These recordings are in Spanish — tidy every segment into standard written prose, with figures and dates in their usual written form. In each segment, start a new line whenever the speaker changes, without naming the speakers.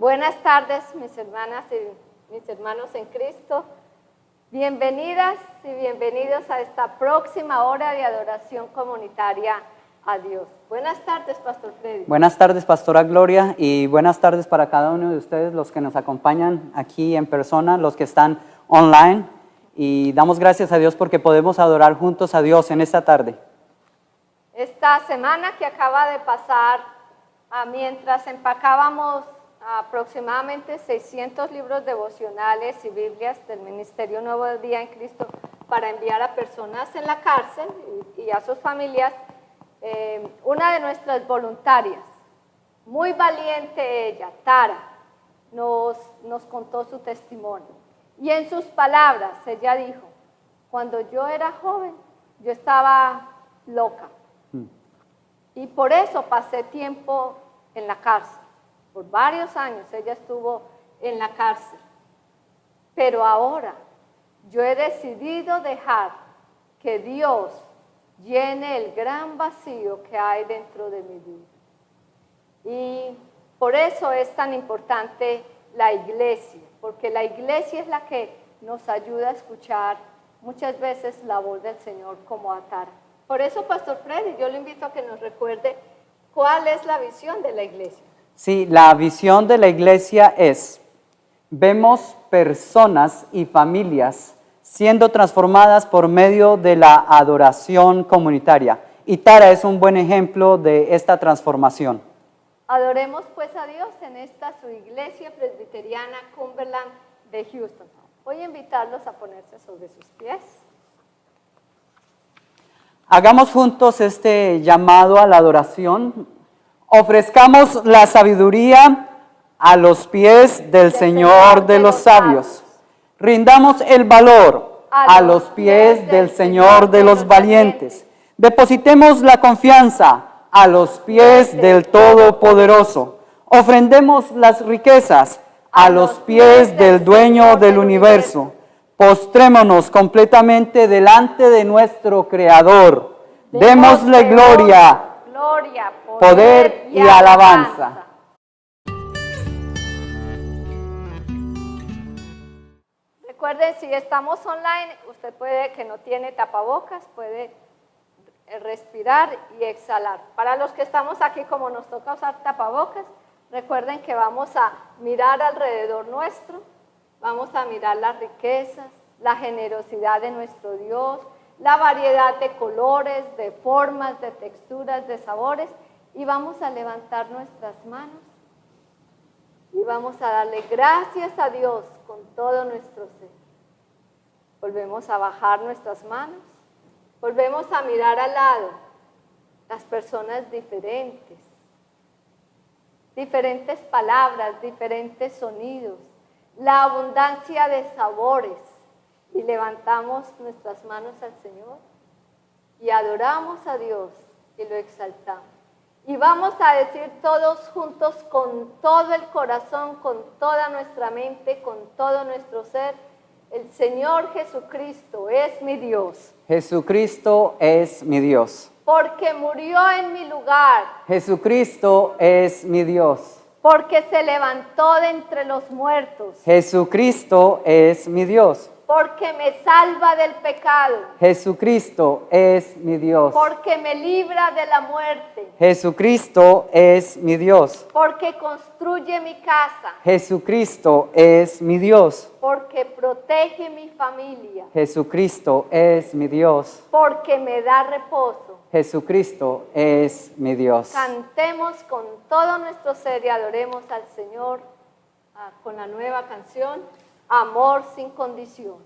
Buenas tardes, mis hermanas y mis hermanos en Cristo. Bienvenidas y bienvenidos a esta próxima hora de adoración comunitaria a Dios. Buenas tardes, Pastor Freddy.
Buenas tardes, Pastora Gloria, y buenas tardes para cada uno de ustedes, los que nos acompañan aquí en persona, los que están online, y damos gracias a Dios porque podemos adorar juntos a Dios en esta tarde.
Esta semana que acaba de pasar, mientras empacábamos aproximadamente 600 libros devocionales y Biblias del Ministerio Nuevo del Día en Cristo para enviar a personas en la cárcel y a sus familias, una de nuestras voluntarias, muy valiente ella, Tara, nos contó su testimonio. Y en sus palabras ella dijo: cuando yo era joven, yo estaba loca. Y por eso pasé tiempo en la cárcel. Por varios años ella estuvo en la cárcel. Pero ahora yo he decidido dejar que Dios llene el gran vacío que hay dentro de mi vida. Y por eso es tan importante la iglesia, porque la iglesia es la que nos ayuda a escuchar muchas veces la voz del Señor como a Tara. Por eso, Pastor Freddy, yo le invito a que nos recuerde cuál es la visión de la iglesia.
Sí, la visión de la iglesia es: vemos personas y familias siendo transformadas por medio de la adoración comunitaria. Y Tara es un buen ejemplo de esta transformación.
Adoremos pues a Dios en esta su iglesia presbiteriana Cumberland de Houston. Voy a invitarlos a ponerse sobre sus pies.
Hagamos juntos este llamado a la adoración. Ofrezcamos la sabiduría a los pies del Señor de los sabios. Rindamos el valor a los pies del Señor de los valientes. Depositemos la confianza a los pies del Todopoderoso. Ofrendemos las riquezas a los pies del Dueño del universo. Postrémonos completamente delante de nuestro Creador. Démosle gloria, poder y alabanza.
Recuerden, si estamos online, usted puede, que no tiene tapabocas, puede respirar y exhalar. Para los que estamos aquí, como nos toca usar tapabocas, recuerden que vamos a mirar alrededor nuestro, vamos a mirar las riquezas, la generosidad de nuestro Dios, la variedad de colores, de formas, de texturas, de sabores, y vamos a levantar nuestras manos y vamos a darle gracias a Dios con todo nuestro ser. Volvemos a bajar nuestras manos, volvemos a mirar al lado las personas diferentes, diferentes palabras, diferentes sonidos, la abundancia de sabores, y levantamos nuestras manos al Señor y adoramos a Dios y lo exaltamos. Y vamos a decir todos juntos con todo el corazón, con toda nuestra mente, con todo nuestro ser: el Señor Jesucristo es mi Dios.
Jesucristo es mi Dios.
Porque murió en mi lugar.
Jesucristo es mi Dios.
Porque se levantó de entre los muertos.
Jesucristo es mi Dios.
Porque me salva del pecado.
Jesucristo es mi Dios.
Porque me libra de la muerte.
Jesucristo es mi Dios.
Porque construye mi casa.
Jesucristo es mi Dios.
Porque protege mi familia.
Jesucristo es mi Dios.
Porque me da reposo.
Jesucristo es mi Dios.
Cantemos con todo nuestro ser y adoremos al Señor con la nueva canción Amor sin condición.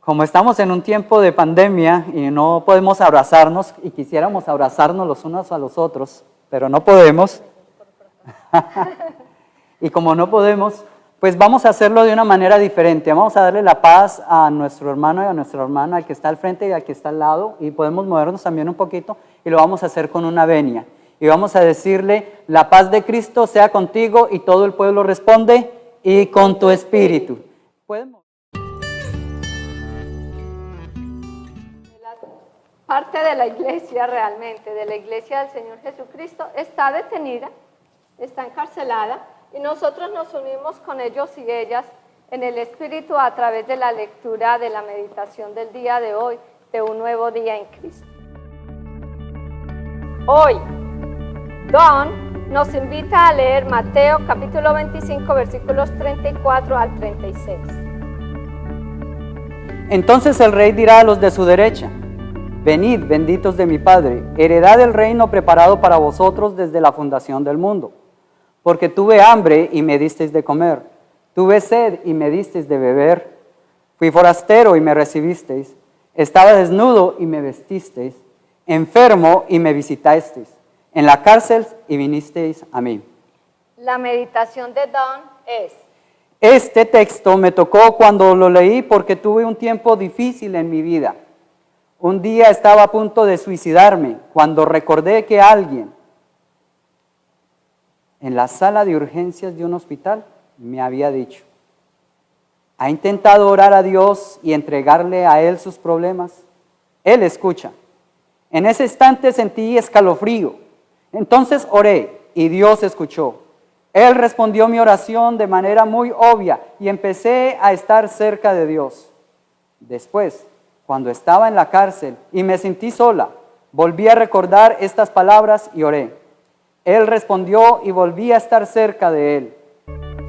como estamos en un tiempo de pandemia y no podemos abrazarnos y quisiéramos abrazarnos los unos a los otros, pero no podemos, y como no podemos, pues vamos a hacerlo de una manera diferente. Vamos a darle la paz a nuestro hermano y a nuestra hermana, al que está al frente y al que está al lado, y podemos movernos también un poquito, y lo vamos a hacer con una venia. Y vamos a decirle, la paz de Cristo sea contigo, y todo el pueblo responde, y con tu espíritu. ¿Podemos?
Parte de la iglesia realmente, de la iglesia del Señor Jesucristo, está detenida, está encarcelada, y nosotros nos unimos con ellos y ellas en el Espíritu a través de la lectura de la meditación del día de hoy, de un nuevo día en Cristo. Hoy, Don nos invita a leer Mateo capítulo 25, versículos 34 al 36.
Entonces el rey dirá a los de su derecha, venid, benditos de mi Padre, heredad del reino preparado para vosotros desde la fundación del mundo. Porque tuve hambre y me disteis de comer, tuve sed y me disteis de beber, fui forastero y me recibisteis, estaba desnudo y me vestisteis, enfermo y me visitasteis, en la cárcel y vinisteis a mí.
La meditación de Don es:
este texto me tocó cuando lo leí porque tuve un tiempo difícil en mi vida. Un día estaba a punto de suicidarme cuando recordé que alguien en la sala de urgencias de un hospital me había dicho, ¿ha intentado orar a Dios y entregarle a Él sus problemas? Él escucha. En ese instante sentí escalofrío. Entonces oré y Dios escuchó. Él respondió mi oración de manera muy obvia y empecé a estar cerca de Dios. Después, cuando estaba en la cárcel y me sentí sola, volví a recordar estas palabras y oré. Él respondió y volví a estar cerca de Él.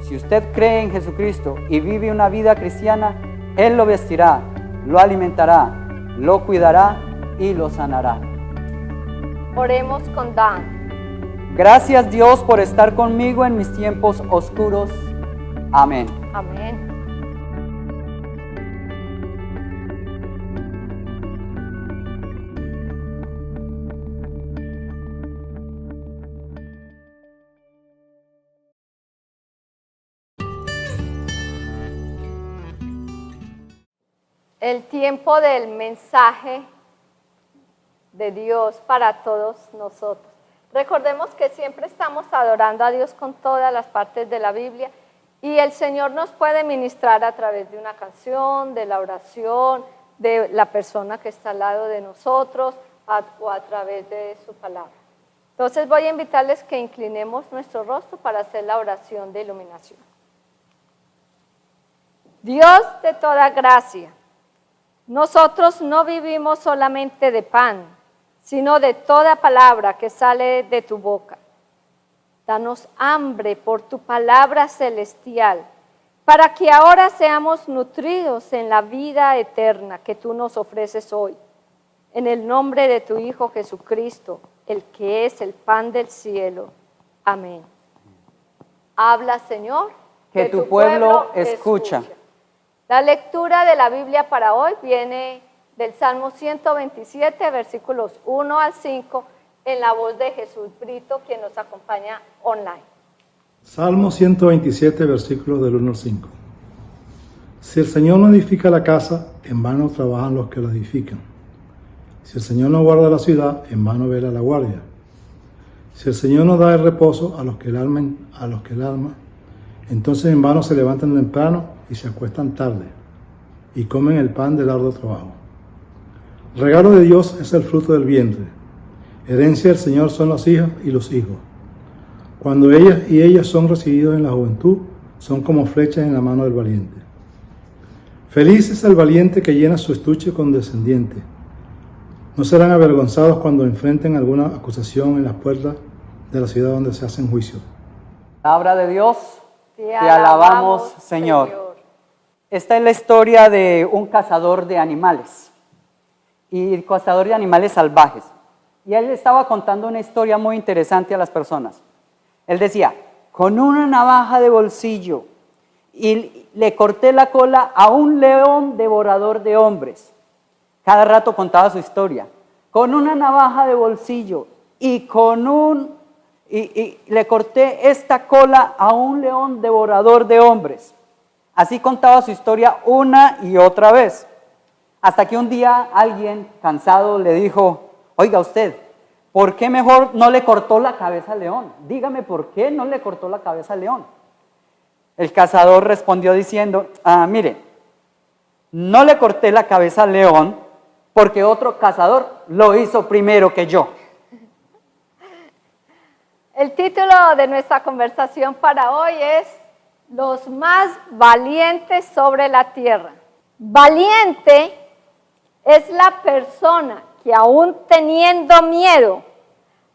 Si usted cree en Jesucristo y vive una vida cristiana, Él lo vestirá, lo alimentará, lo cuidará y lo sanará.
Oremos con Dan.
Gracias Dios por estar conmigo en mis tiempos oscuros. Amén.
Amén. El tiempo del mensaje de Dios para todos nosotros. Recordemos que siempre estamos adorando a Dios con todas las partes de la Biblia y el Señor nos puede ministrar a través de una canción, de la oración, de la persona que está al lado de nosotros o a través de su palabra. Entonces voy a invitarles que inclinemos nuestro rostro para hacer la oración de iluminación. Dios de toda gracia, nosotros no vivimos solamente de pan, sino de toda palabra que sale de tu boca. Danos hambre por tu palabra celestial, para que ahora seamos nutridos en la vida eterna que tú nos ofreces hoy. En el nombre de tu Hijo Jesucristo, el que es el pan del cielo. Amén. Habla, Señor,
que tu pueblo escucha.
La lectura de la Biblia para hoy viene del Salmo 127, versículos 1 al 5, en la voz de Jesús Brito, quien nos acompaña online.
Salmo 127, versículos del 1 al 5. Si el Señor no edifica la casa, en vano trabajan los que la edifican. Si el Señor no guarda la ciudad, en vano vela la guardia. Si el Señor no da el reposo a los que el alma, entonces en vano se levantan temprano y se acuestan tarde, y comen el pan del arduo trabajo. Regalo de Dios es el fruto del vientre. Herencia del Señor son las hijas y los hijos. Cuando ellas son recibidos en la juventud, son como flechas en la mano del valiente. Feliz es el valiente que llena su estuche condescendiente. No serán avergonzados cuando enfrenten alguna acusación en las puertas de la ciudad donde se hacen juicios.
Palabra de Dios, te alabamos, Señor. Esta es la historia de un cazador de animales, y cazador de animales salvajes. Y él estaba contando una historia muy interesante a las personas. Él decía, con una navaja de bolsillo y le corté la cola a un león devorador de hombres. Cada rato contaba su historia, con una navaja de bolsillo y le corté esta cola a un león devorador de hombres. Así contaba su historia una y otra vez. Hasta que un día alguien cansado le dijo, oiga usted, ¿por qué mejor no le cortó la cabeza al león? Dígame por qué no le cortó la cabeza al león. El cazador respondió diciendo, mire, no le corté la cabeza al león porque otro cazador lo hizo primero que yo.
El título de nuestra conversación para hoy es Los más valientes sobre la tierra. Valiente es la persona que aún teniendo miedo,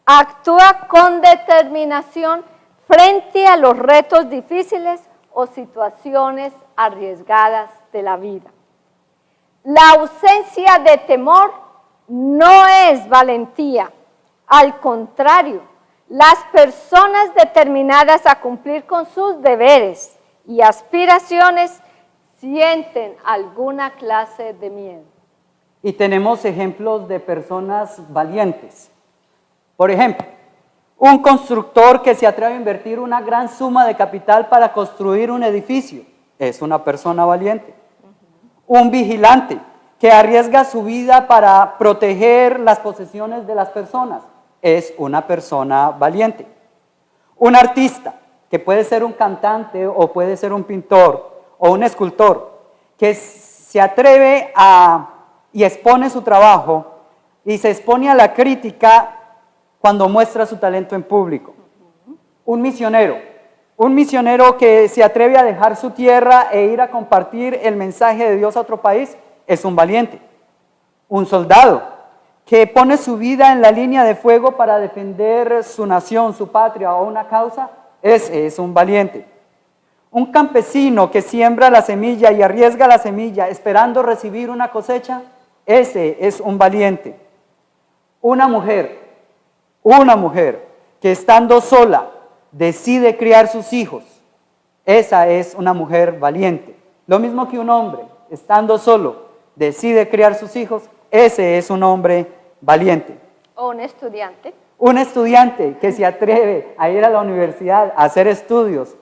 actúa con determinación frente a los retos difíciles o situaciones arriesgadas de la vida. La ausencia de temor no es valentía, al contrario, las personas determinadas a cumplir con sus deberes y aspiraciones sienten alguna clase de miedo.
Y tenemos ejemplos de personas valientes. Por ejemplo, un constructor que se atreve a invertir una gran suma de capital para construir un edificio es una persona valiente. Un vigilante que arriesga su vida para proteger las posesiones de las personas es una persona valiente. Un artista, que puede ser un cantante o puede ser un pintor o un escultor, que se atreve y expone su trabajo y se expone a la crítica cuando muestra su talento en público. Un misionero que se atreve a dejar su tierra e ir a compartir el mensaje de Dios a otro país es un valiente. Un soldado que pone su vida en la línea de fuego para defender su nación, su patria o una causa, ese es un valiente. Un campesino que siembra la semilla y arriesga la semilla esperando recibir una cosecha, ese es un valiente. Una mujer que estando sola decide criar sus hijos, esa es una mujer valiente. Lo mismo que un hombre, estando solo, decide criar sus hijos, ese es un hombre valiente.
O un estudiante.
Un estudiante que se atreve a ir a la universidad a hacer estudios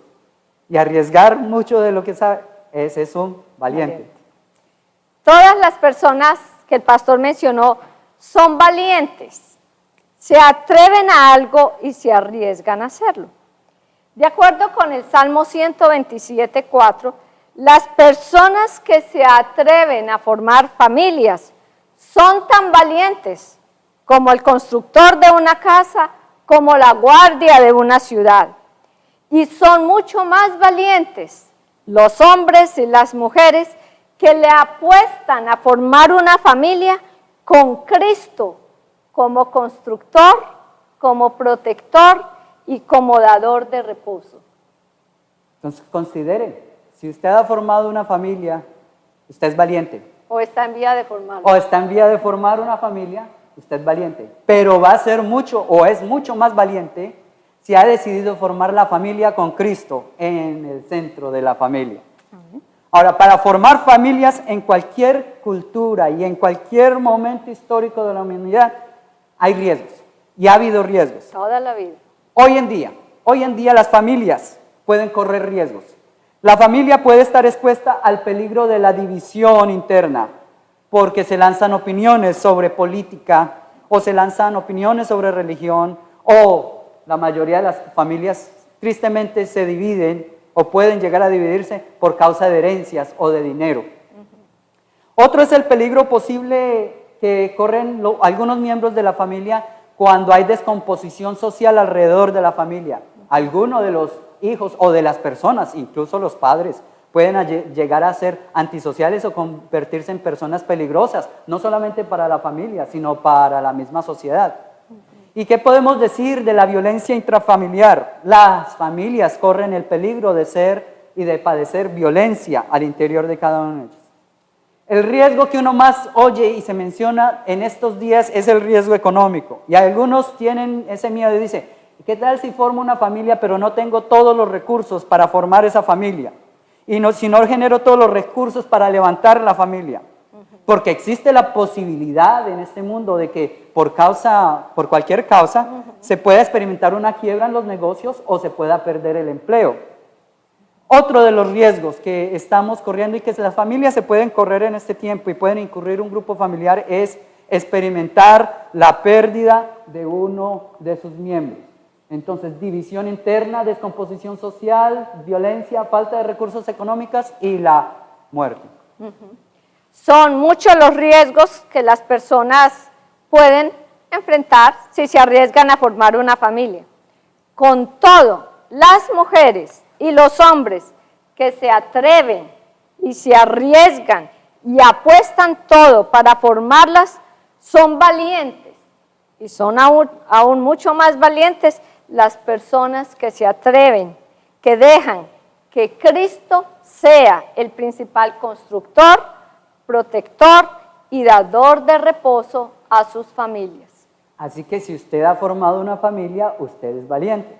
y arriesgar mucho de lo que sabe, ese es un valiente.
Todas las personas que el pastor mencionó son valientes, se atreven a algo y se arriesgan a hacerlo. De acuerdo con el Salmo 127:4, las personas que se atreven a formar familias son tan valientes como el constructor de una casa, como la guardia de una ciudad. Y son mucho más valientes los hombres y las mujeres que le apuestan a formar una familia con Cristo como constructor, como protector y como dador de reposo.
Entonces considere, si usted ha formado una familia, usted es valiente.
O está en vía de formarlo.
O está en vía de formar una familia, usted es valiente. Pero va a ser mucho o es mucho más valiente si ha decidido formar la familia con Cristo en el centro de la familia. Ahora, para formar familias en cualquier cultura y en cualquier momento histórico de la humanidad, hay riesgos y ha habido riesgos.
Toda la vida.
Hoy en día las familias pueden correr riesgos. La familia puede estar expuesta al peligro de la división interna, porque se lanzan opiniones sobre política, o se lanzan opiniones sobre religión, o la mayoría de las familias tristemente se dividen o pueden llegar a dividirse por causa de herencias o de dinero. Otro es el peligro posible que corren algunos miembros de la familia cuando hay descomposición social alrededor de la familia. Alguno de los hijos o de las personas, incluso los padres, pueden llegar a ser antisociales o convertirse en personas peligrosas, no solamente para la familia, sino para la misma sociedad. ¿Y qué podemos decir de la violencia intrafamiliar? Las familias corren el peligro de ser y de padecer violencia al interior de cada uno de ellos. El riesgo que uno más oye y se menciona en estos días es el riesgo económico. Y algunos tienen ese miedo y dicen, ¿qué tal si formo una familia pero no tengo todos los recursos para formar esa familia? y no, si no genero todos los recursos para levantar la familia. Porque existe la posibilidad en este mundo de que por cualquier causa, se pueda experimentar una quiebra en los negocios o se pueda perder el empleo. Otro de los riesgos que estamos corriendo y que las familias se pueden correr en este tiempo y pueden incurrir un grupo familiar es experimentar la pérdida de uno de sus miembros. Entonces, división interna, descomposición social, violencia, falta de recursos económicos y la muerte.
Son muchos los riesgos que las personas pueden enfrentar si se arriesgan a formar una familia. Con todo, las mujeres y los hombres que se atreven y se arriesgan y apuestan todo para formarlas son valientes, y son aún mucho más valientes las personas que se atreven, que dejan que Cristo sea el principal constructor, protector y dador de reposo a sus familias.
Así que si usted ha formado una familia, usted es valiente.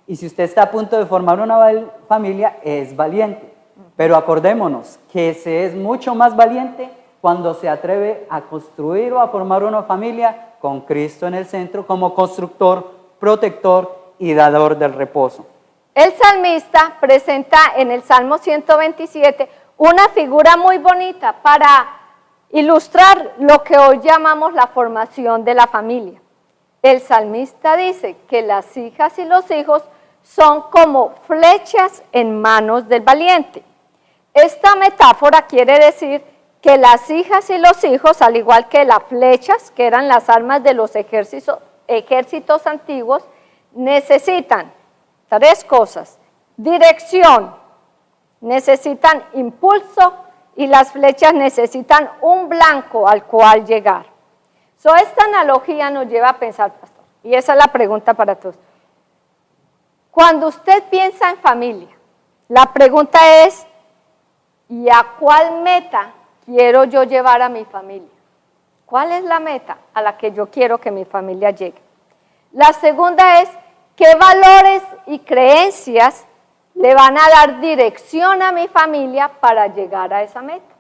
Y si usted está a punto de formar una familia, es valiente. Pero acordémonos que se es mucho más valiente cuando se atreve a construir o a formar una familia con Cristo en el centro como constructor, protector y dador del reposo.
El salmista presenta en el Salmo 127 una figura muy bonita para ilustrar lo que hoy llamamos la formación de la familia. El salmista dice que las hijas y los hijos son como flechas en manos del valiente. Esta metáfora quiere decir que las hijas y los hijos, al igual que las flechas, que eran las armas de los ejércitos antiguos, necesitan tres cosas: dirección, necesitan impulso y las flechas necesitan un blanco al cual llegar. Esta analogía nos lleva a pensar, pastor, y esa es la pregunta para todos. Cuando usted piensa en familia, la pregunta es, ¿y a cuál meta quiero yo llevar a mi familia? ¿Cuál es la meta a la que yo quiero que mi familia llegue? La segunda es, ¿qué valores y creencias le van a dar dirección a mi familia para llegar a esa meta?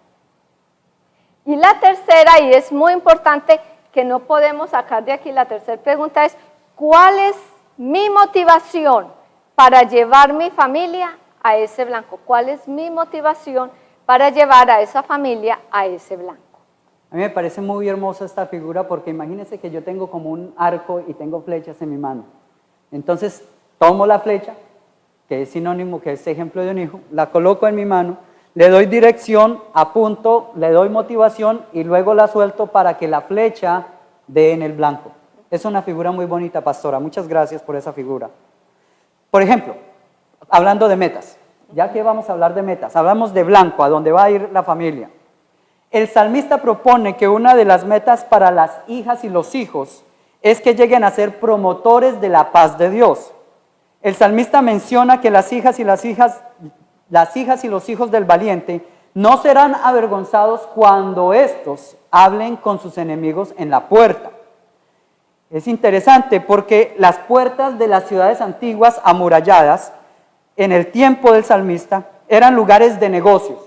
Y la tercera, y es muy importante que no podemos sacar de aquí, la tercera pregunta es, ¿cuál es mi motivación para llevar mi familia a ese blanco? ¿Cuál es mi motivación para llevar a esa familia a ese blanco?
A mí me parece muy hermosa esta figura porque imagínense que yo tengo como un arco y tengo flechas en mi mano. Entonces tomo la flecha, que es sinónimo, que es ejemplo de un hijo, la coloco en mi mano, le doy dirección, apunto, le doy motivación y luego la suelto para que la flecha dé en el blanco. Es una figura muy bonita, pastora. Muchas gracias por esa figura. Por ejemplo, hablando de metas, ya que vamos a hablar de metas, hablamos de blanco, a donde va a ir la familia. El salmista propone que una de las metas para las hijas y los hijos es que lleguen a ser promotores de la paz de Dios. El salmista menciona que las hijas y los hijos del valiente no serán avergonzados cuando estos hablen con sus enemigos en la puerta. Es interesante porque las puertas de las ciudades antiguas amuralladas en el tiempo del salmista eran lugares de negocios,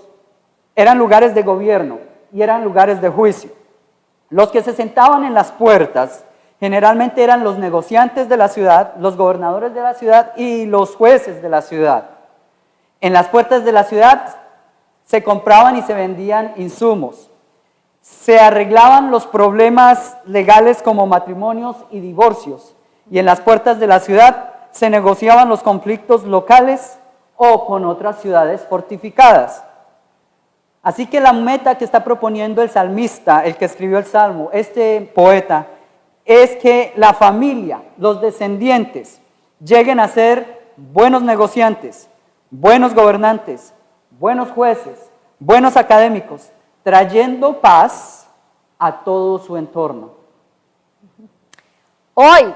eran lugares de gobierno y eran lugares de juicio. Los que se sentaban en las puertas generalmente eran los negociantes de la ciudad, los gobernadores de la ciudad y los jueces de la ciudad. En las puertas de la ciudad se compraban y se vendían insumos. Se arreglaban los problemas legales como matrimonios y divorcios. Y en las puertas de la ciudad se negociaban los conflictos locales o con otras ciudades fortificadas. Así que la meta que está proponiendo el salmista, el que escribió el salmo, este poeta, es que la familia, los descendientes, lleguen a ser buenos negociantes, buenos gobernantes, buenos jueces, buenos académicos, trayendo paz a todo su entorno.
Hoy,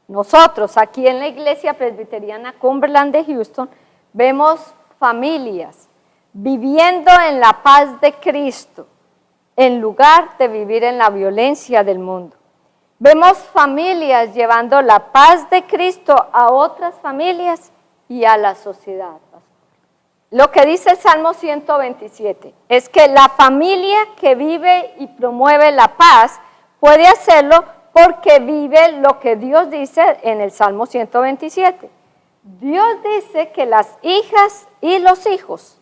nosotros aquí en la Iglesia Presbiteriana Cumberland de Houston, vemos familias viviendo en la paz de Cristo, en lugar de vivir en la violencia del mundo. Vemos familias llevando la paz de Cristo a otras familias y a la sociedad. lo que dice el Salmo 127 es que la familia que vive y promueve la paz puede hacerlo porque vive lo que Dios dice en el Salmo 127. Dios dice que las hijas y los hijos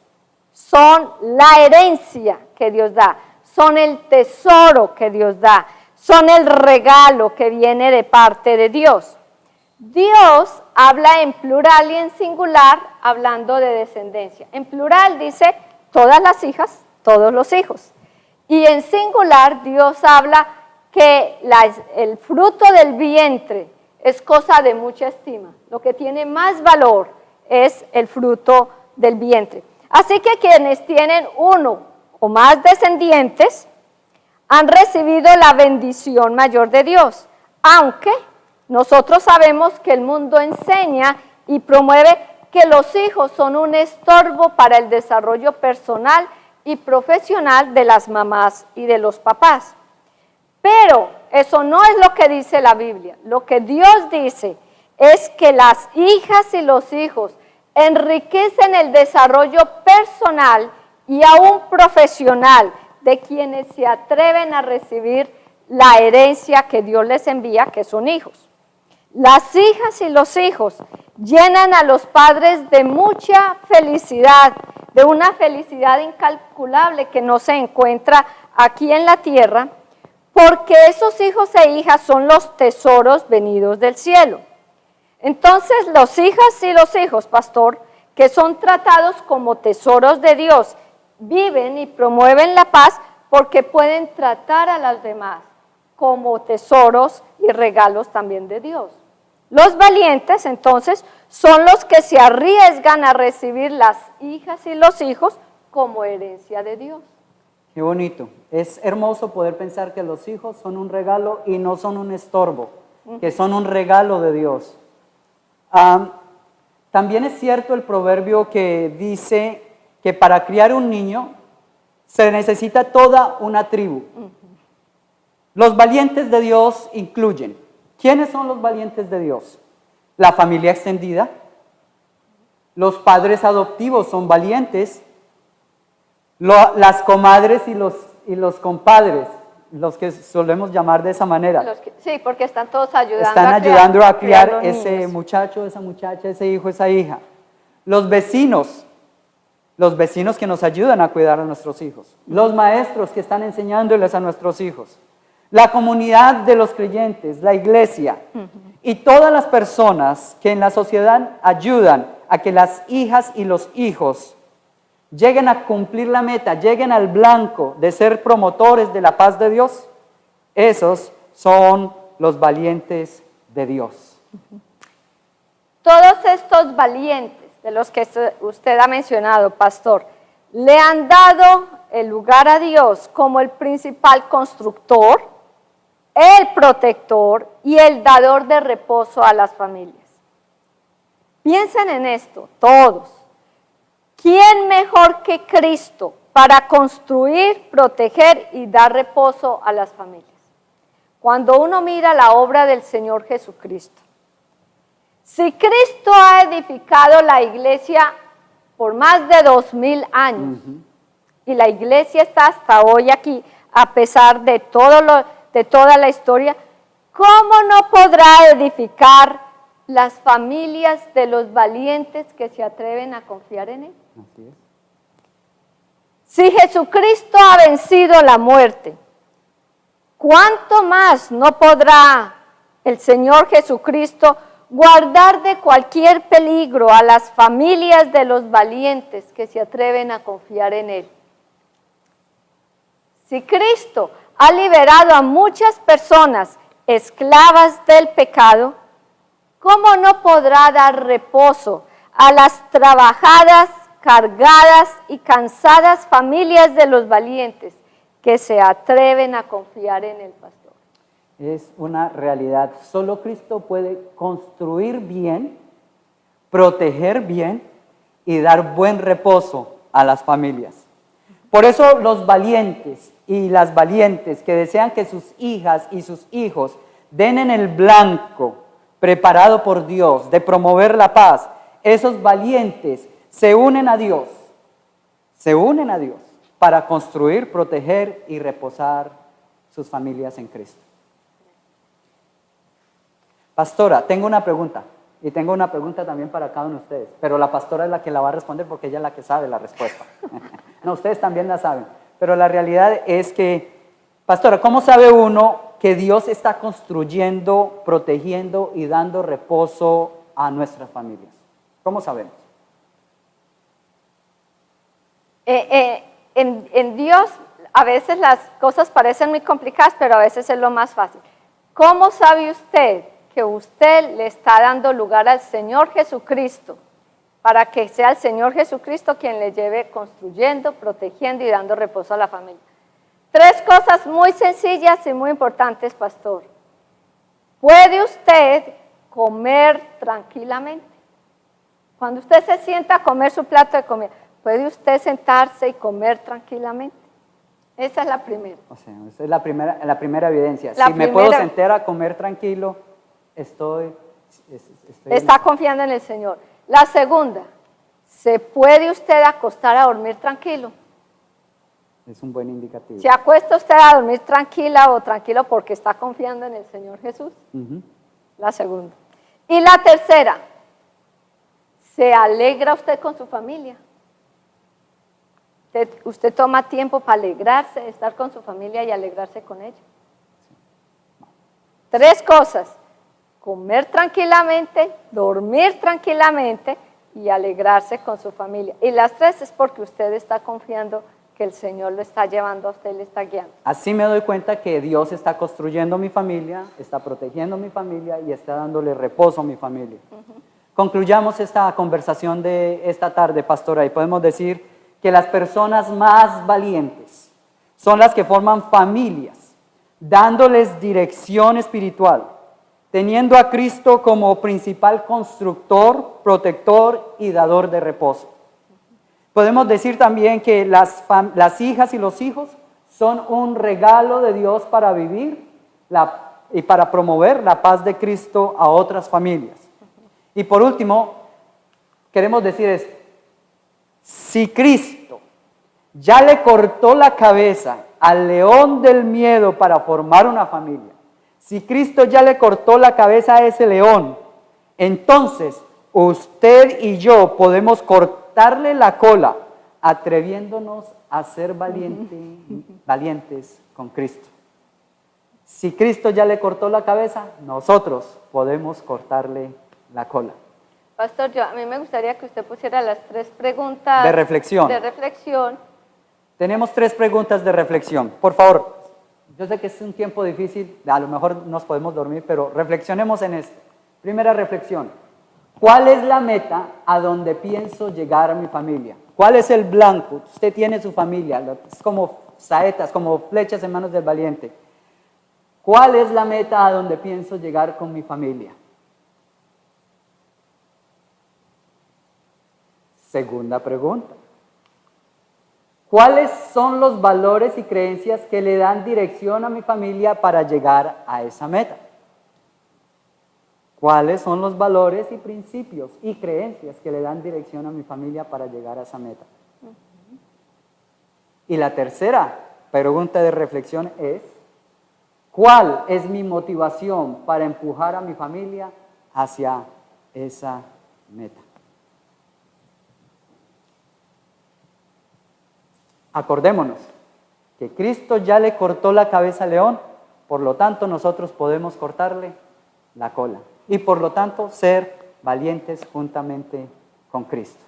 son la herencia que Dios da, son el tesoro que Dios da, son el regalo que viene de parte de Dios. Dios habla en plural y en singular, hablando de descendencia. En plural dice todas las hijas, todos los hijos. Y en singular Dios habla que el fruto del vientre es cosa de mucha estima. Lo que tiene más valor es el fruto del vientre. Así que quienes tienen uno o más descendientes han recibido la bendición mayor de Dios, aunque nosotros sabemos que el mundo enseña y promueve que los hijos son un estorbo para el desarrollo personal y profesional de las mamás y de los papás. Pero eso no es lo que dice la Biblia. Lo que Dios dice es que las hijas y los hijos enriquecen el desarrollo personal y aún profesional de quienes se atreven a recibir la herencia que Dios les envía, que son hijos. Las hijas y los hijos llenan a los padres de mucha felicidad, de una felicidad incalculable que no se encuentra aquí en la tierra, porque esos hijos e hijas son los tesoros venidos del cielo. Entonces, los hijas y los hijos, pastor, que son tratados como tesoros de Dios, viven y promueven la paz porque pueden tratar a las demás como tesoros y regalos también de Dios. Los valientes, entonces, son los que se arriesgan a recibir las hijas y los hijos como herencia de Dios.
Qué bonito. Es hermoso poder pensar que los hijos son un regalo y no son un estorbo, que son un regalo de Dios. También es cierto el proverbio que dice que para criar un niño se necesita toda una tribu. Los valientes de Dios incluyen. ¿Quiénes son los valientes de Dios? La familia extendida. Los padres adoptivos son valientes. Las comadres y los compadres, los que solemos llamar de esa manera.
Sí, porque están todos ayudando.
Están ayudando a criar
los
ese
niños.
muchacho, esa muchacha, ese hijo, esa hija. Los vecinos que nos ayudan a cuidar a nuestros hijos. Los maestros que están enseñándoles a nuestros hijos. La comunidad de los creyentes, la iglesia. Y todas las personas que en la sociedad ayudan a que las hijas y los hijos lleguen a cumplir la meta, lleguen al blanco de ser promotores de la paz de Dios, esos son los valientes de Dios.
Todos estos valientes de los que usted ha mencionado, pastor, le han dado el lugar a Dios como el principal constructor, el protector y el dador de reposo a las familias. Piensen en esto, todos. ¿Quién mejor que Cristo para construir, proteger y dar reposo a las familias? Cuando uno mira la obra del Señor Jesucristo, si Cristo ha edificado la iglesia por más de 2000 años, y la iglesia está hasta hoy aquí, a pesar de toda la historia, ¿cómo no podrá edificar las familias de los valientes que se atreven a confiar en Él?
Así es.
Si Jesucristo ha vencido la muerte, ¿cuánto más no podrá el Señor Jesucristo guardar de cualquier peligro a las familias de los valientes que se atreven a confiar en Él? Si Cristo ha liberado a muchas personas esclavas del pecado, ¿cómo no podrá dar reposo a las trabajadas, cargadas y cansadas familias de los valientes que se atreven a confiar en el pastor?
Es una realidad. Solo Cristo puede construir bien, proteger bien y dar buen reposo a las familias. Por eso los valientes y las valientes que desean que sus hijas y sus hijos den en el blanco preparado por Dios de promover la paz, esos valientes se unen a Dios para construir, proteger y reposar sus familias en Cristo. Pastora, tengo una pregunta. Y tengo una pregunta también para cada uno de ustedes, pero la pastora es la que la va a responder porque ella es la que sabe la respuesta. No, ustedes también la saben, pero la realidad es que, pastora, ¿cómo sabe uno que Dios está construyendo, protegiendo y dando reposo a nuestras familias? ¿Cómo sabemos?
En Dios a veces las cosas parecen muy complicadas, pero a veces es lo más fácil. ¿Cómo sabe usted que usted le está dando lugar al Señor Jesucristo para que sea el Señor Jesucristo quien le lleve construyendo, protegiendo y dando reposo a la familia? 3 cosas muy sencillas y muy importantes, pastor. ¿Puede usted comer tranquilamente? Cuando usted se sienta a comer su plato de comida, ¿puede usted sentarse y comer tranquilamente? Esa es la primera.
O sea, esa es la primera evidencia.
La
si me puedo
primera-
sentar a comer tranquilo, estoy
Está confiando en el Señor. La segunda, ¿se puede usted acostar a dormir tranquilo?
es un buen indicativo.
¿Se acuesta usted a dormir tranquila o tranquilo porque está confiando en el Señor Jesús?
Ujú.
La segunda. Y la tercera, ¿se alegra usted con su familia? ¿Usted toma tiempo para alegrarse, estar con su familia y alegrarse con ella? 3 cosas: comer tranquilamente, dormir tranquilamente y alegrarse con su familia. Y las 3 es porque usted está confiando que el Señor lo está llevando a usted, le está guiando.
Así me doy cuenta que Dios está construyendo mi familia, está protegiendo mi familia y está dándole reposo a mi familia. Concluyamos esta conversación de esta tarde, pastora, y podemos decir que las personas más valientes son las que forman familias, dándoles dirección espiritual, teniendo a Cristo como principal constructor, protector y dador de reposo. Podemos decir también que las hijas y los hijos son un regalo de Dios para vivir y para promover la paz de Cristo a otras familias. Y por último, queremos decir esto: si Cristo ya le cortó la cabeza al león del miedo para formar una familia, si Cristo ya le cortó la cabeza a ese león, entonces usted y yo podemos cortarle la cola atreviéndonos a ser valientes con Cristo. Si Cristo ya le cortó la cabeza, nosotros podemos cortarle la cola.
Pastor, a mí me gustaría que usted pusiera las 3 preguntas
De reflexión. Tenemos 3 preguntas de reflexión. Por favor, yo sé que es un tiempo difícil, a lo mejor nos podemos dormir, pero reflexionemos en esto. Primera reflexión: ¿cuál es la meta a donde pienso llegar a mi familia? ¿Cuál es el blanco? Usted tiene su familia, es como saetas, como flechas en manos del valiente. ¿Cuál es la meta a donde pienso llegar con mi familia? Segunda pregunta: ¿cuáles son los valores y creencias que le dan dirección a mi familia para llegar a esa meta? ¿Cuáles son los valores y principios y creencias que le dan dirección a mi familia para llegar a esa meta? Y la tercera pregunta de reflexión es: ¿cuál es mi motivación para empujar a mi familia hacia esa meta? Acordémonos que Cristo ya le cortó la cabeza al león, por lo tanto nosotros podemos cortarle la cola y por lo tanto ser valientes juntamente con Cristo.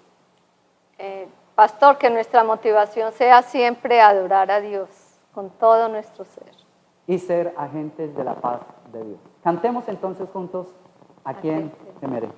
Pastor, que nuestra motivación sea siempre adorar a Dios con todo nuestro ser.
Y ser agentes de la paz de Dios. Cantemos entonces juntos a quien temeré.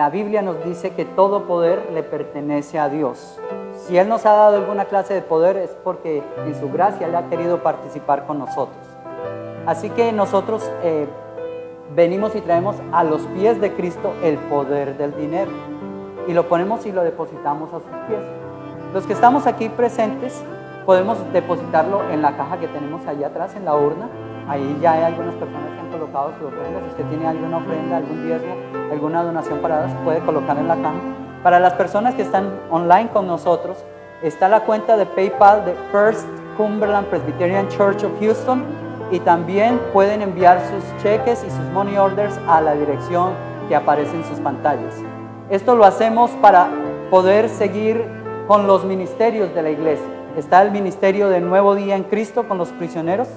la Biblia nos dice que todo poder le pertenece a Dios. Si Él nos ha dado alguna clase de poder es porque en su gracia Él ha querido participar con nosotros. Así que nosotros venimos y traemos a los pies de Cristo el poder del dinero y lo ponemos y lo depositamos a sus pies. Los que estamos aquí presentes podemos depositarlo en la caja que tenemos allá atrás, en la urna. Ahí ya hay algunas personas que han colocado su ofrenda. Si usted tiene alguna ofrenda, algún diezmo, alguna donación para dar, se puede colocar en la caja. Para las personas que están online con nosotros, está la cuenta de PayPal de First Cumberland Presbyterian Church of Houston, y también pueden enviar sus cheques y sus money orders a la dirección que aparece en sus pantallas. Esto lo hacemos para poder seguir con los ministerios de la iglesia. Está el ministerio de Nuevo Día en Cristo con los prisioneros,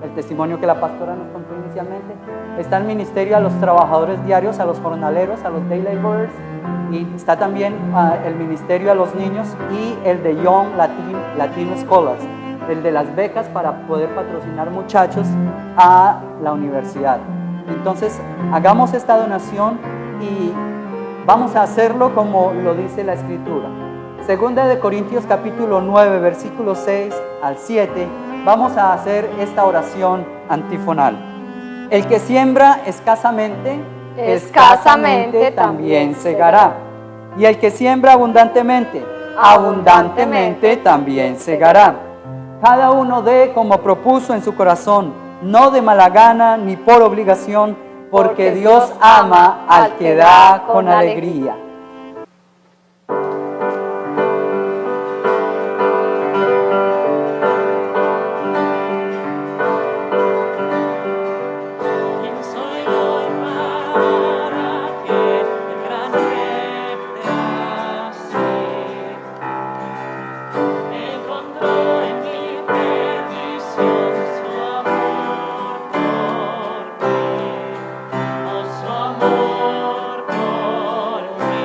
el testimonio que la pastora nos contó inicialmente. Está el ministerio a los trabajadores diarios, a los jornaleros, a los day laborers, y está también el ministerio a los niños y el de Young Latino Scholars, el de las becas para poder patrocinar muchachos a la universidad. Entonces, hagamos esta donación y vamos a hacerlo como lo dice la Escritura. Segunda de Corintios capítulo 9, versículos 6 al 7, vamos a hacer esta oración antifonal. El que siembra escasamente, escasamente también segará. Y el que siembra abundantemente, abundantemente también segará. Cada uno dé como propuso en su corazón, no de mala gana ni por obligación, porque Dios ama al que da con alegría.
Su amor por mí.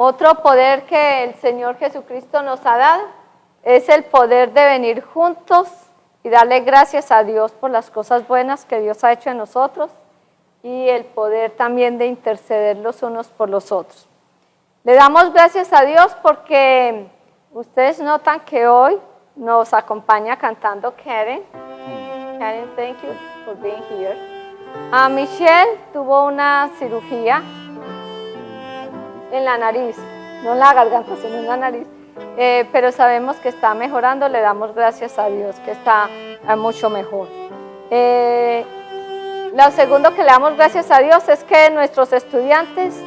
Otro poder que el Señor Jesucristo nos ha dado es el poder de venir juntos y darle gracias a Dios por las cosas buenas que Dios ha hecho en nosotros y el poder también de interceder los unos por los otros. Le damos gracias a Dios porque ustedes notan que hoy nos acompaña cantando Karen. Karen, thank you for being here. Michelle tuvo una cirugía en la nariz, no en la garganta, sino en la nariz, pero sabemos que está mejorando, le damos gracias a Dios que está mucho mejor. Lo segundo que le damos gracias a Dios es que nuestros estudiantes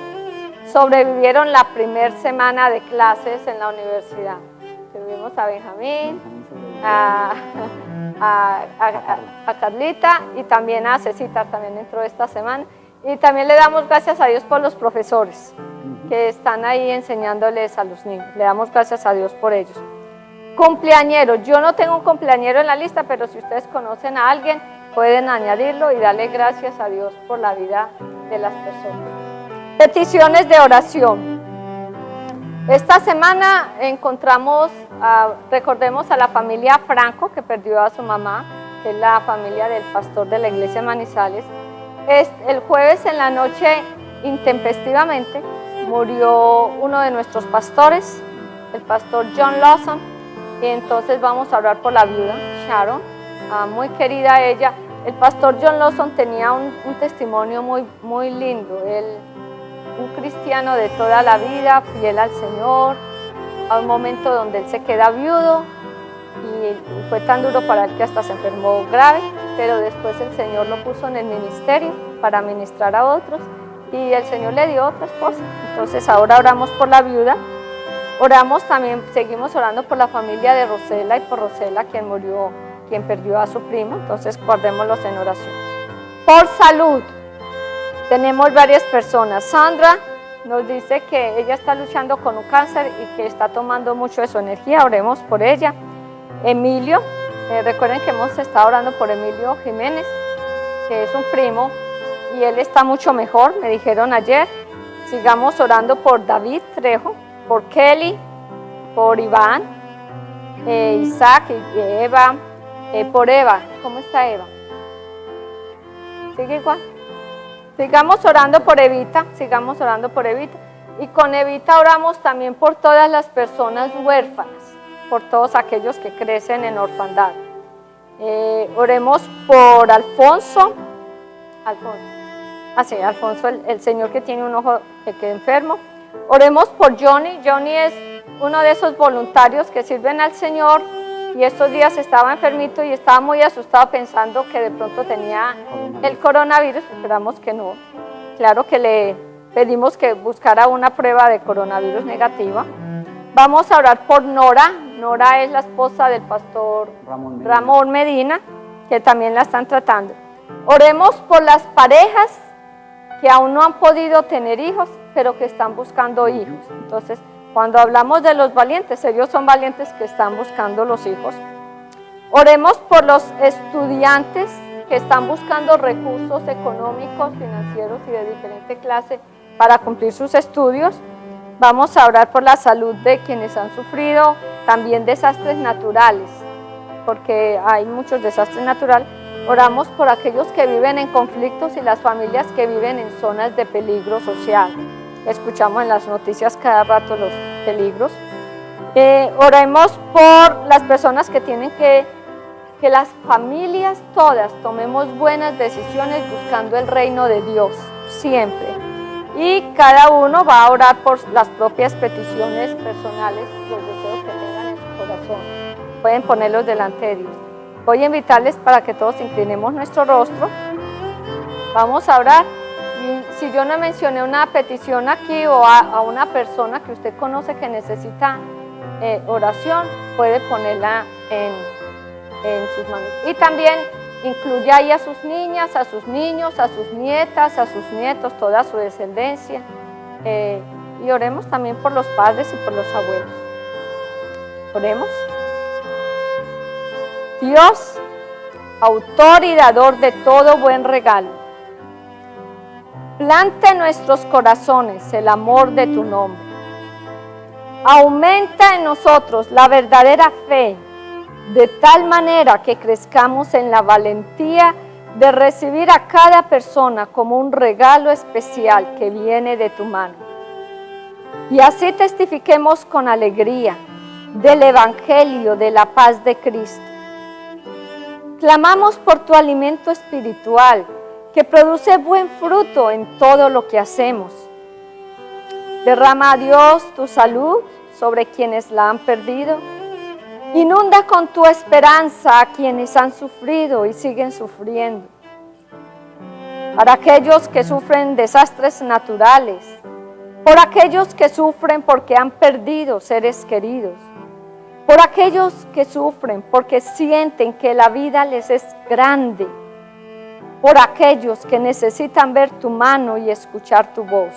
sobrevivieron la primera semana de clases en la universidad. Tuvimos a Benjamín, a Carlita y también a Cecita, también entró esta semana. Y también le damos gracias a Dios por los profesores que están ahí enseñándoles a los niños. Le damos gracias a Dios por ellos. Cumpleañeros. Yo no tengo un cumpleañero en la lista, pero si ustedes conocen a alguien, pueden añadirlo y darle gracias a Dios por la vida de las personas. Peticiones de oración. Esta semana encontramos, recordemos a la familia Franco, que perdió a su mamá, que es la familia del pastor de la iglesia Manizales. El jueves en la noche, intempestivamente, murió uno de nuestros pastores, el pastor John Lawson, y entonces vamos a orar por la viuda, Sharon, muy querida ella. El pastor John Lawson tenía un testimonio muy lindo, un cristiano de toda la vida, fiel al Señor, a un momento donde él se queda viudo, y fue tan duro para él que hasta se enfermó grave, pero después el Señor lo puso en el ministerio para ministrar a otros y el Señor le dio otra esposa. Entonces ahora oramos por la viuda, oramos también, seguimos orando por la familia de Rosela y por Rosela quien perdió a su primo, entonces guardémoslos en oración. Por salud, tenemos varias personas. Sandra nos dice que ella está luchando con un cáncer y que está tomando mucho de su energía, oremos por ella. Emilio, recuerden que hemos estado orando por Emilio Jiménez, que es un primo, y él está mucho mejor, me dijeron ayer. Sigamos orando por David Trejo, por Kelly, por Iván, Isaac y Eva, por Eva. ¿Cómo está Eva? ¿Sigue igual? Sigamos orando por Evita, sigamos orando por Evita. Y con Evita oramos también por todas las personas huérfanas, por todos aquellos que crecen en orfandad. Oremos por Alfonso, el señor que tiene un ojo que queda enfermo. Oremos por Johnny. Johnny es uno de esos voluntarios que sirven al Señor y estos días estaba enfermito y estaba muy asustado pensando que de pronto tenía el coronavirus. Esperamos que no. Claro que le pedimos que buscara una prueba de coronavirus negativa. Vamos a orar por Nora. Nora es la esposa del pastor Ramón Medina, que también la están tratando. Oremos por las parejas que aún no han podido tener hijos, pero que están buscando hijos. Entonces, cuando hablamos de los valientes, ellos son valientes que están buscando los hijos. Oremos por los estudiantes que están buscando recursos económicos, financieros y de diferente clase para cumplir sus estudios. Vamos a orar por la salud de quienes han sufrido también desastres naturales, porque hay muchos desastres naturales. Oramos por aquellos que viven en conflictos y las familias que viven en zonas de peligro social. Escuchamos en las noticias cada rato los peligros. Oremos por las personas que tienen que las familias todas tomemos buenas decisiones buscando el reino de Dios, siempre. Y cada uno va a orar por las propias peticiones personales, los deseos que tengan en su corazón. Pueden ponerlos delante de Dios. Voy a invitarles para que todos inclinemos nuestro rostro. Vamos a orar. Y si yo no mencioné una petición aquí o a una persona que usted conoce que necesita oración, puede ponerla en sus manos. Y también incluye ahí a sus niñas, a sus niños, a sus nietas, a sus nietos, toda su descendencia. Y oremos también por los padres y por los abuelos. Oremos. Dios, autor y dador de todo buen regalo, plante en nuestros corazones el amor de tu nombre Aumenta en nosotros la verdadera fe, de tal manera que crezcamos en la valentía de recibir a cada persona como un regalo especial que viene de tu mano. Y así testifiquemos con alegría del Evangelio de la paz de Cristo. Clamamos por tu alimento espiritual, que produce buen fruto en todo lo que hacemos. Derrama, Dios, tu salud sobre quienes la han perdido. Inunda con tu esperanza a quienes han sufrido y siguen sufriendo. Para aquellos que sufren desastres naturales, por aquellos que sufren porque han perdido seres queridos, por aquellos que sufren porque sienten que la vida les es grande, por aquellos que necesitan ver tu mano y escuchar tu voz.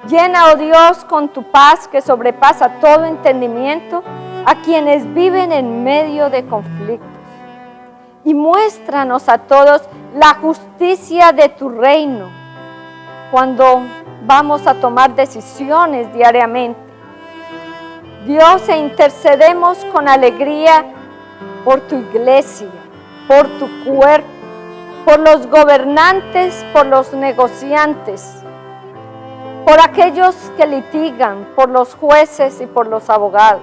Llena, oh Dios, con tu paz que sobrepasa todo entendimiento a quienes viven en medio de conflictos. Y muéstranos a todos la justicia de tu reino cuando vamos a tomar decisiones diariamente. Dios, e intercedemos con alegría por tu iglesia, por tu cuerpo, por los gobernantes, por los negociantes, por aquellos que litigan, por los jueces y por los abogados,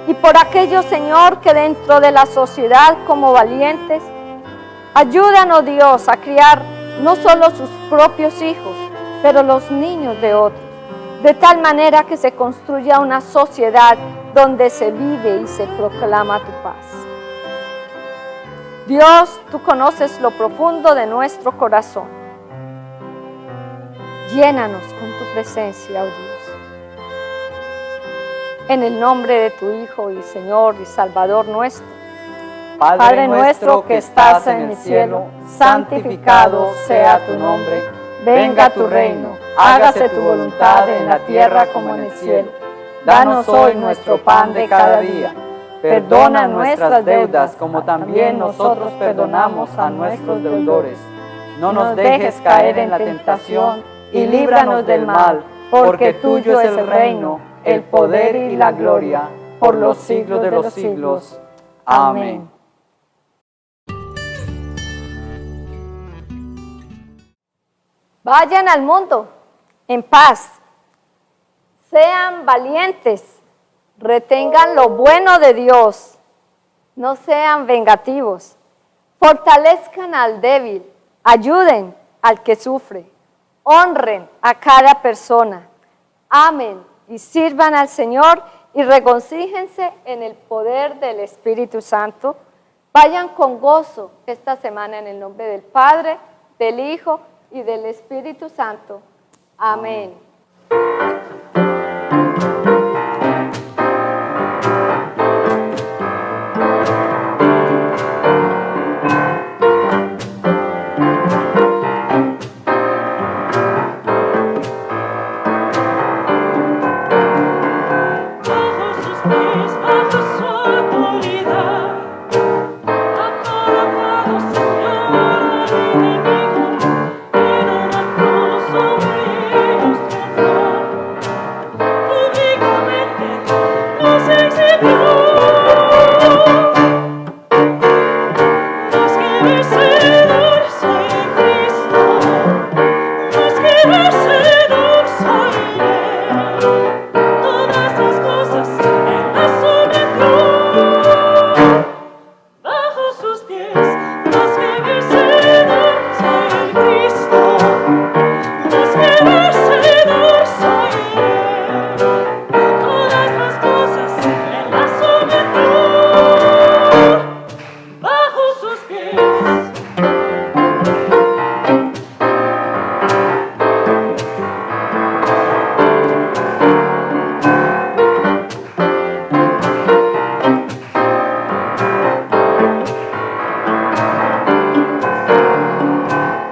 y por aquellos, Señor, que dentro de la sociedad como valientes, ayúdanos, Dios, a criar no solo sus propios hijos, pero los niños de otros, de tal manera que se construya una sociedad donde se vive y se proclama tu paz. Dios, tú conoces lo profundo de nuestro corazón. Llénanos con tu presencia, oh Dios. En el nombre de tu Hijo y Señor y Salvador nuestro, Padre nuestro que estás en el cielo, santificado sea tu nombre. Venga tu reino, hágase tu voluntad en la tierra como en el cielo. Danos hoy nuestro pan de cada día. Perdona nuestras deudas como también nosotros perdonamos a nuestros deudores. No nos dejes caer en la tentación y líbranos del mal, porque tuyo es el reino, el poder y la gloria, por los siglos de los siglos. Amén. Vayan al mundo en paz, sean valientes, retengan lo bueno de Dios, no sean vengativos, fortalezcan al débil, ayuden al que sufre, honren a cada persona, amen y sirvan al Señor y regocíjense en el poder del Espíritu Santo. Vayan con gozo esta semana en el nombre del Padre, del Hijo y del Espíritu Santo. Amén.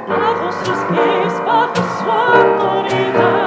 Bajo sus pies, bajo su autoridad.